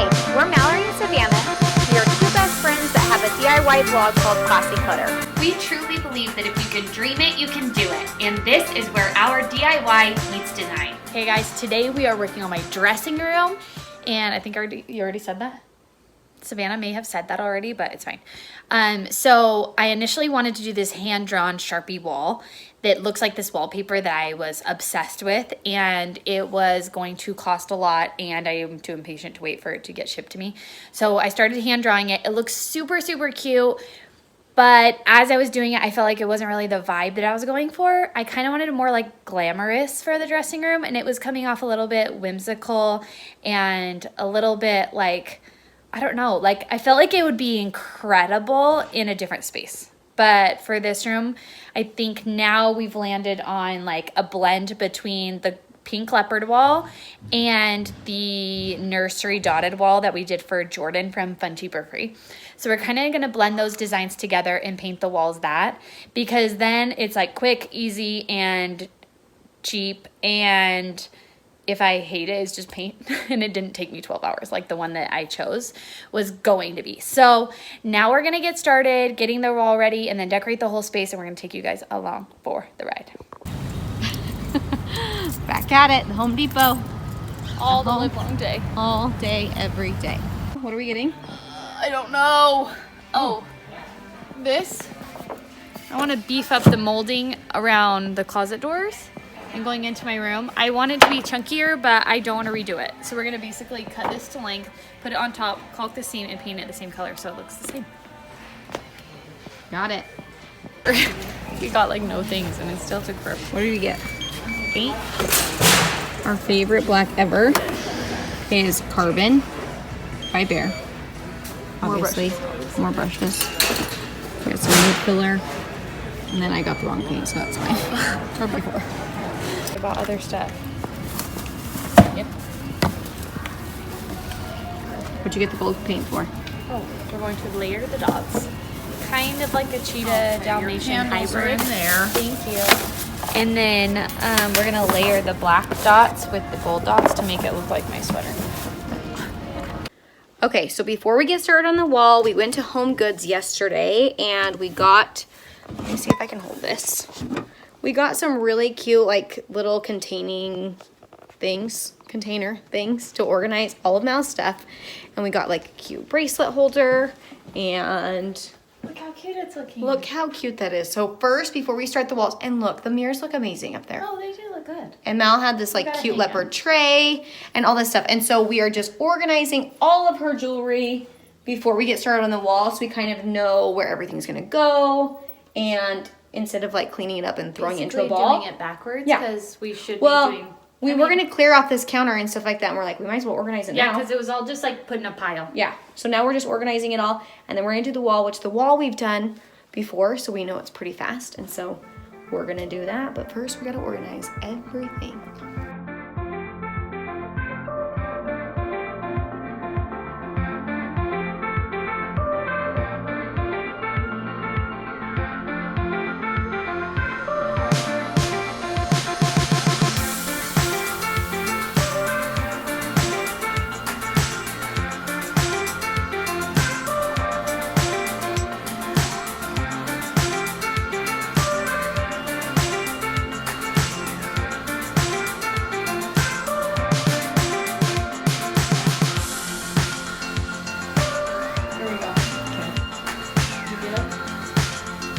Hi, we're Mallory and Savannah. We are two best friends that have a DIY blog called Clutter. We truly believe that if you can dream it, you can do it. And this is where our DIY meets design. Hey guys, today we are working on my dressing room. And I think you already said that? Savannah may have said that already, but it's fine. So I initially wanted to do this hand-drawn Sharpie wall that looks like this wallpaper that I was obsessed with, and it was going to cost a lot, and I am too impatient to wait for it to get shipped to me. So I started hand drawing it. It looks super, super cute, but as I was doing it, I felt like it wasn't really the vibe that I was going for. I kind of wanted it more like glamorous for the dressing room, and it was coming off a little bit whimsical and a little bit like, I don't know, like I felt like it would be incredible in a different space. But for this room, I think now we've landed on like a blend between the pink leopard wall and the nursery dotted wall that we did for Jordan from Fun Cheaper Free. So we're kind of going to blend those designs together and paint the walls that, because then it's like quick, easy, and cheap, and if I hate it, it's just paint. And it didn't take me 12 hours like the one that I chose was going to be. So now we're gonna get started getting the wall ready and then decorate the whole space, and we're gonna take you guys along for the ride. Back at it, the Home Depot. All the live long day. All day, every day. What are we getting? I don't know. Oh, this. I wanna beef up the molding around the closet doors and going into my room. I want it to be chunkier, but I don't want to redo it. So we're gonna basically cut this to length, put it on top, caulk the seam, and paint it the same color so it looks the same. Got it. We got like no things and it still took forever. What did we get? Paint. Our favorite black ever is Carbon by Bear. Obviously, more brushes. We got some wood filler. And then I got the wrong paint, so that's fine. Or before. About other stuff. Yep. What'd you get the gold paint for? Oh, we're going to layer the dots. Kind of like a cheetah Dalmatian hybrid. In there. Thank you. And then we're gonna layer the black dots with the gold dots to make it look like my sweater. Okay, so before we get started on the wall, we went to Home Goods yesterday and we got, let me see if I can hold this. We got some really cute, like, little container things to organize all of Mal's stuff. And we got, like, a cute bracelet holder, and Look how cute it's looking. look how cute that is. So first, before we start the walls, and look, the mirrors look amazing up there. Oh, they do look good. And Mal had this, like, cute leopard tray and all this stuff. And so we are just organizing all of her jewelry before we get started on the wall, so we kind of know where everything's gonna go. And instead of like cleaning it up and throwing it into a ball. Doing it backwards, Yeah. because we should Well, be doing. we were gonna clear off this counter and stuff like that, and we're like, we might as well organize it Yeah, now. because it was all just like put in a pile. Yeah. So now we're just organizing it all, and then we're gonna do the wall, which the wall we've done before, so we know it's pretty fast, and so we're gonna do that. But first, we gotta organize everything.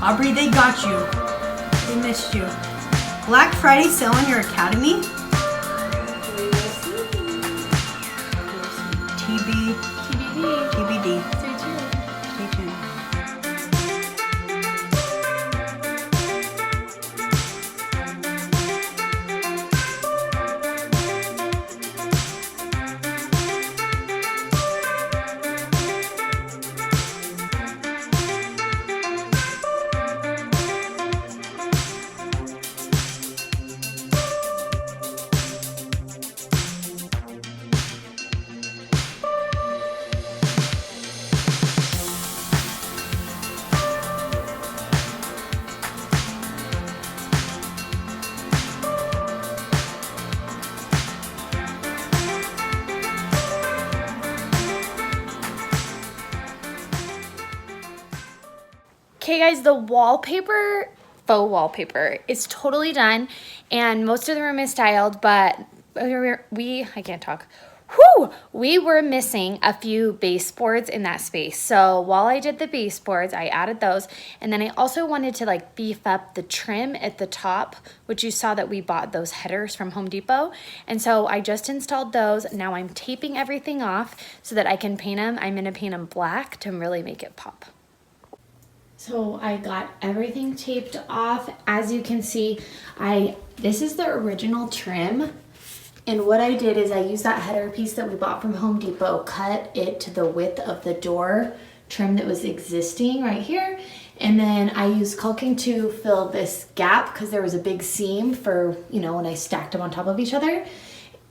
Aubrey, they got you. They missed you. Black Friday sale on your academy? TBD. Stay tuned. Stay tuned. Okay guys, the wallpaper, faux wallpaper, is totally done and most of the room is styled, but I can't talk. We were missing a few baseboards in that space. So while I did the baseboards, I added those. And then I also wanted to like beef up the trim at the top, which you saw that we bought those headers from Home Depot. And so I just installed those. Now I'm taping everything off so that I can paint them. I'm gonna paint them black to really make it pop. So I got everything taped off. As you can see, this is the original trim. And what I did is I used that header piece that we bought from Home Depot, cut it to the width of the door trim that was existing right here. And then I used caulking to fill this gap because there was a big seam for, you know, when I stacked them on top of each other.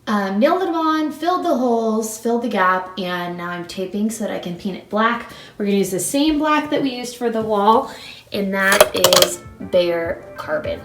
Nailed them on, filled the holes, filled the gap, and now I'm taping so that I can paint it black. We're gonna use the same black that we used for the wall, and that is Bare Carbon.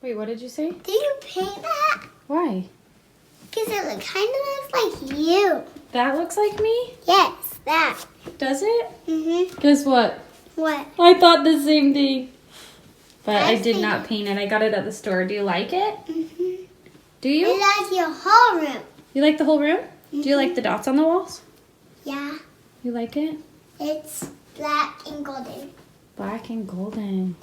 Wait, what did you say? Did you paint that? Why? Because it kind of looks like you. That looks like me? Yes, that. Does it? Mm-hmm. Guess what? What? I thought the same thing. But I I did see. not paint it. I got it at the store. Do you like it? Mm-hmm. Do you? It's like your whole room. You like the whole room? Do you like the dots on the walls? Yeah. You like it? It's black and golden. Black and golden.